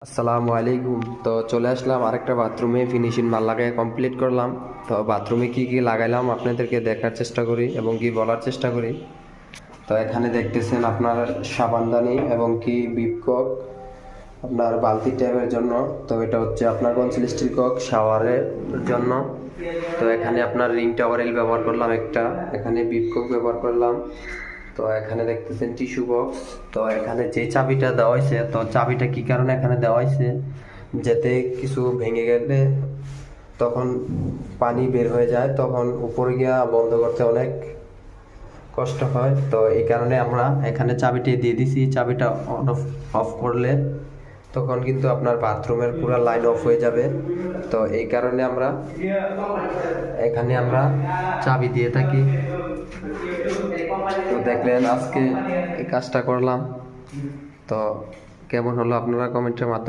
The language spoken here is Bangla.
আসসালামু আলাইকুম। তো চলে আসলাম আরেকটা বাথরুমে ফিনিশিং মাল লাগাই কমপ্লিট করলাম। তো বাথরুমে কি কি লাগাইলাম আপনাদেরকে দেখার চেষ্টা করি এবং কি বলার চেষ্টা করি। তো এখানে দেখতেছেন আপনার সাবানদানি এবং কি বিপকক আপনার বালতি ট্যাপের জন্য। তো এটা হচ্ছে আপনার কনসিল স্টিল কক শাওয়ারের জন্য। তো এখানে আপনার রিং টাওয়ার এল ব্যবহার করলাম একটা, এখানে বিপকক ব্যবহার করলাম। তো এখানে দেখতেছেন টিস্যু বক্স। তো এখানে যে চাবিটা দেওয়া হয়েছে, তো চাবিটা কি কারণে এখানে দেওয়া হয়েছে, যাতে কিছু ভেঙে গেলে তখন পানি বের হয়ে যায়, তখন উপরে গিয়া বন্ধ করতে অনেক কষ্ট হয়। তো এই কারণে আমরা এখানে চাবিটি দিয়ে দিছি। চাবিটা অন অফ করলে তখন কিন্তু আপনার বাথরুমের পুরো লাইন অফ হয়ে যাবে। তো এই কারণে এখানে আমরা চাবি দিয়ে থাকি। তো দেখলেন আজকে এই কাজটা করলাম। তো কেমন হলো আপনারা কমেন্টের মাধ্যমে